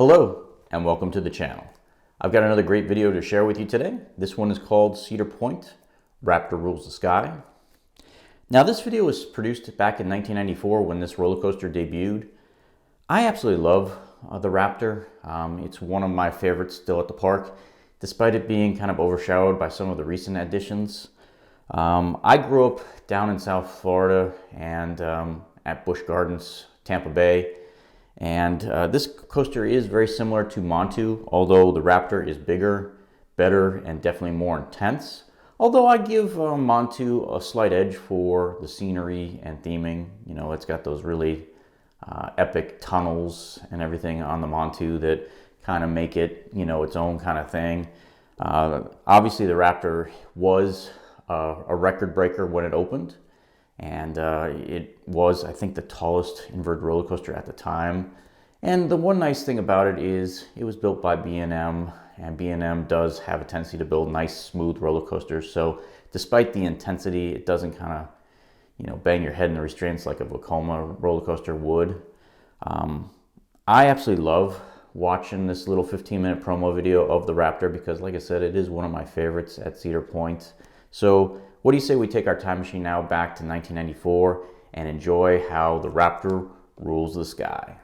Hello and welcome to the channel. I've got another great video to share with you today. This one is called Cedar Point, Raptor Rules the Sky. Now this video was produced back in 1994 when this roller coaster debuted. I absolutely love the Raptor. It's one of my favorites still at the park, despite it being kind of overshadowed by some of the recent additions. I grew up down in South Florida and at Busch Gardens, Tampa Bay. And this coaster is very similar to Montu, although the Raptor is bigger, better, and definitely more intense. Although I give Montu a slight edge for the scenery and theming. You know, it's got those really epic tunnels and everything on the Montu that kind of make it, you know, its own kind of thing. Obviously, the Raptor was a record breaker when it opened. And it was, I think, the tallest inverted roller coaster at the time. And the one nice thing about it is it was built by B&M, and B&M does have a tendency to build nice, smooth roller coasters. So despite the intensity, it doesn't kind of, you know, bang your head in the restraints like a Vekoma roller coaster would. I absolutely love watching this little 15-minute promo video of the Raptor because, like I said, it is one of my favorites at Cedar Point. So what do you say we take our time machine now back to 1994 and enjoy how the Raptor rules the sky?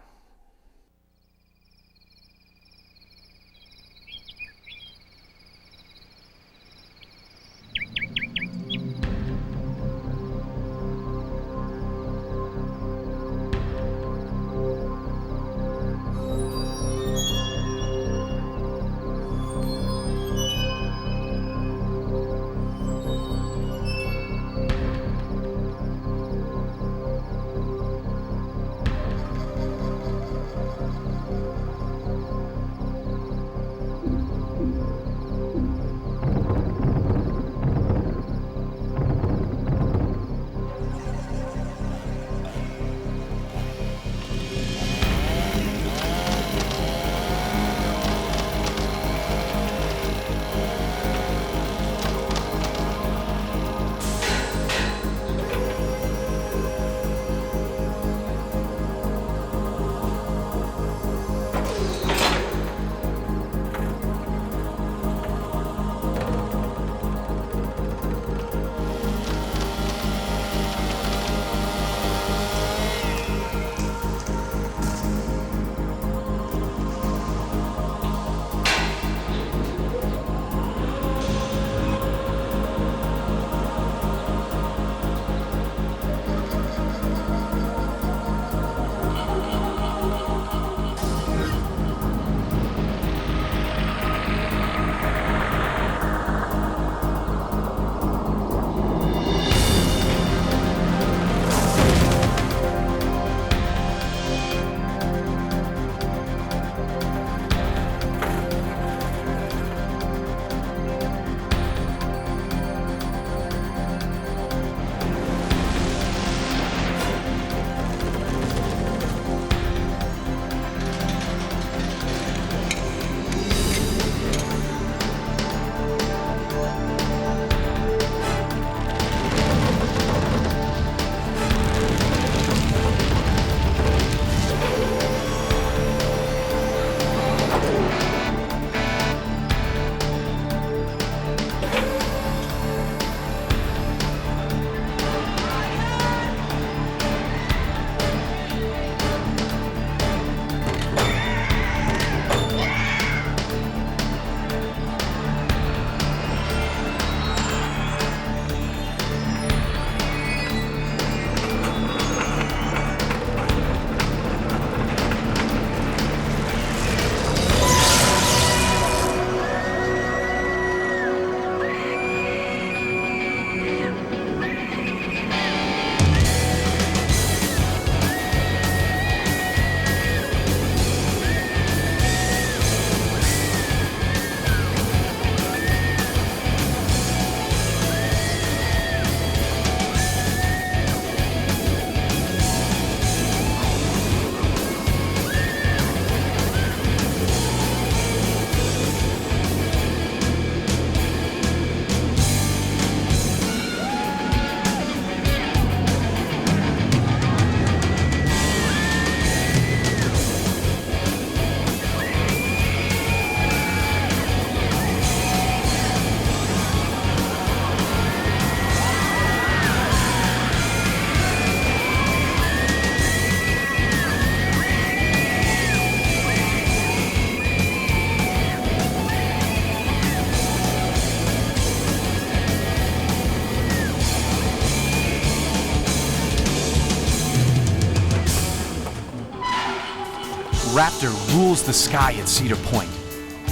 Raptor rules the sky at Cedar Point.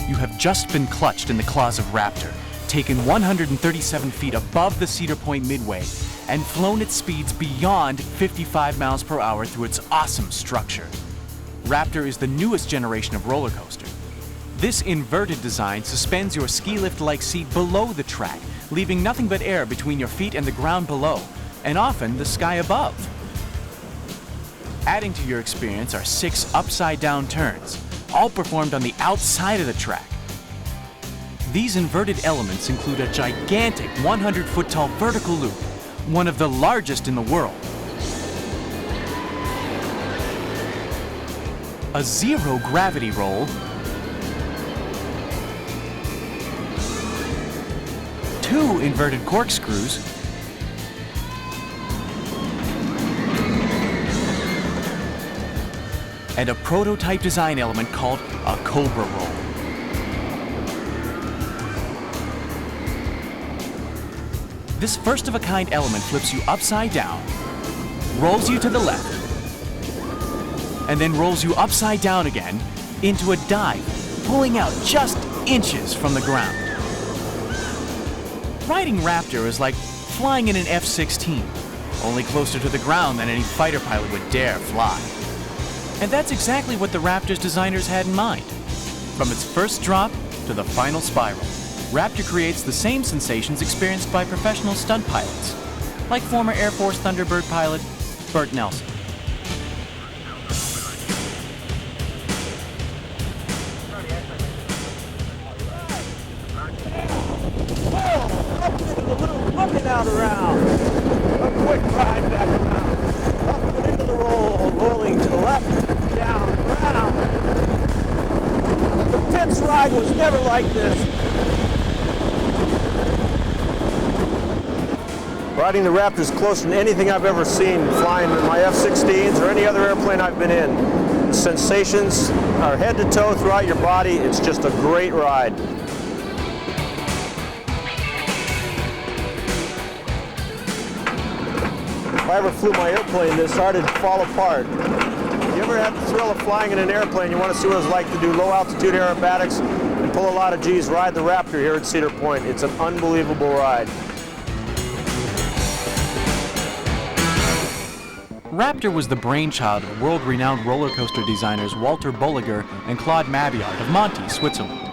You have just been clutched in the claws of Raptor, taken 137 feet above the Cedar Point midway, and flown at speeds beyond 55 miles per hour through its awesome structure. Raptor is the newest generation of roller coaster. This inverted design suspends your ski lift-like seat below the track, leaving nothing but air between your feet and the ground below, and often the sky above. Adding to your experience are 6 upside-down turns, all performed on the outside of the track. These inverted elements include a gigantic 100-foot-tall vertical loop, one of the largest in the world. A zero-gravity roll, 2 inverted corkscrews, and a prototype design element called a cobra roll. This first-of-a-kind element flips you upside down, rolls you to the left, and then rolls you upside down again into a dive, pulling out just inches from the ground. Riding Raptor is like flying in an F-16, only closer to the ground than any fighter pilot would dare fly. And that's exactly what the Raptor's designers had in mind. From its first drop to the final spiral, Raptor creates the same sensations experienced by professional stunt pilots, like former Air Force Thunderbird pilot Burt Nelson. Looking out around. A quick ride back around. Up and into the roll, rolling to the left, down, around. The Pitts ride was never like this. Riding the Raptor's closer than anything I've ever seen flying in my F-16s or any other airplane I've been in. The sensations are head to toe throughout your body. It's just a great ride. If I ever flew my airplane this hard, it'd fall apart. If you ever had the thrill of flying in an airplane, you want to see what it's like to do low altitude aerobatics and pull a lot of G's, ride the Raptor here at Cedar Point. It's an unbelievable ride. Raptor was the brainchild of world-renowned roller coaster designers Walter Bolliger and Claude Mabillard of Monty, Switzerland.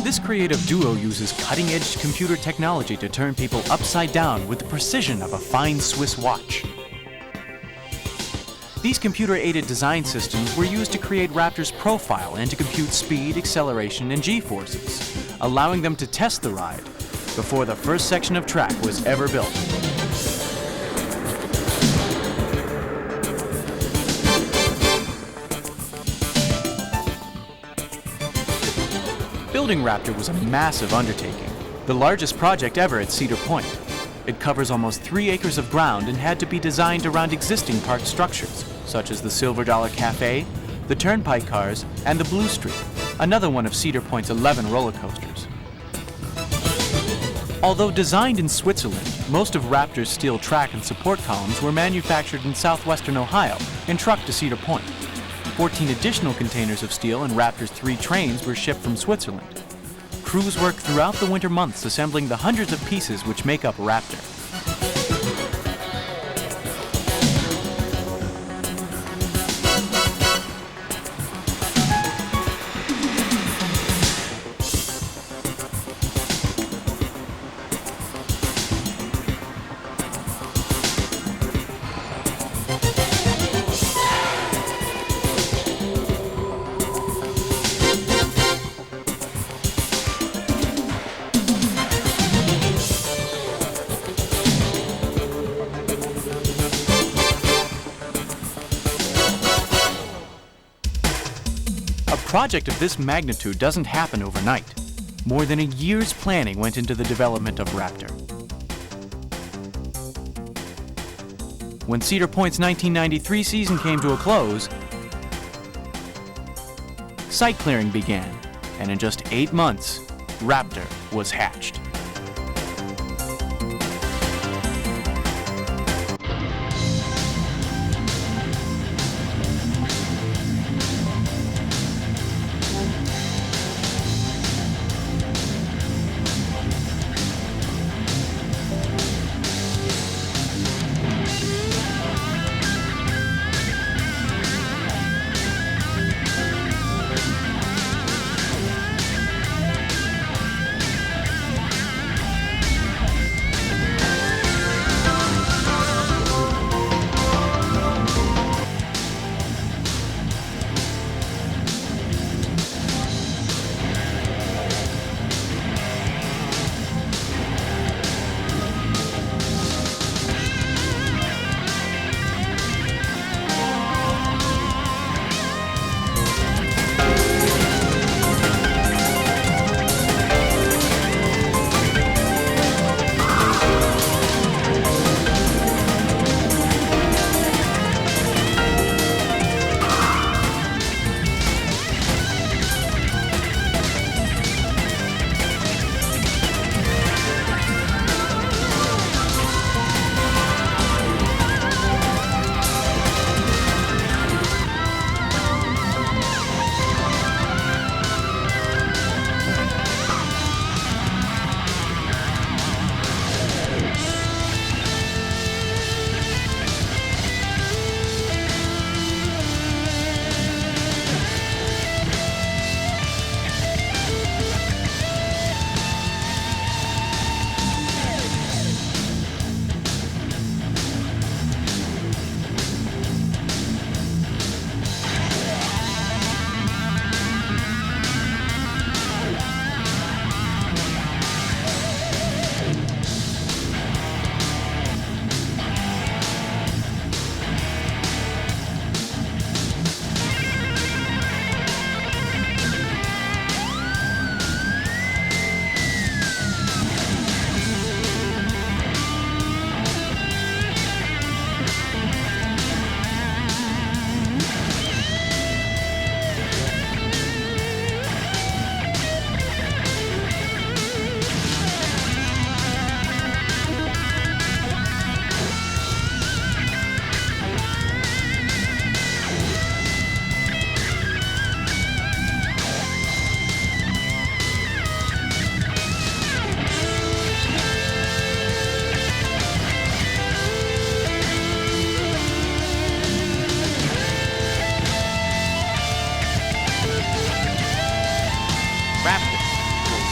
This creative duo uses cutting-edge computer technology to turn people upside down with the precision of a fine Swiss watch. These computer-aided design systems were used to create Raptor's profile and to compute speed, acceleration, and G-forces, allowing them to test the ride before the first section of track was ever built. Building Raptor was a massive undertaking, the largest project ever at Cedar Point. It covers almost 3 acres of ground and had to be designed around existing park structures, such as the Silver Dollar Cafe, the Turnpike Cars, and the Blue Street, another one of Cedar Point's 11 roller coasters. Although designed in Switzerland, most of Raptor's steel track and support columns were manufactured in southwestern Ohio and trucked to Cedar Point. 14 additional containers of steel and Raptor's 3 trains were shipped from Switzerland. Crews worked throughout the winter months assembling the hundreds of pieces which make up Raptor. A project of this magnitude doesn't happen overnight. More than a year's planning went into the development of Raptor. When Cedar Point's 1993 season came to a close, site clearing began, and in just 8 months, Raptor was hatched.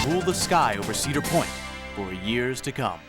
rule the sky over Cedar Point for years to come.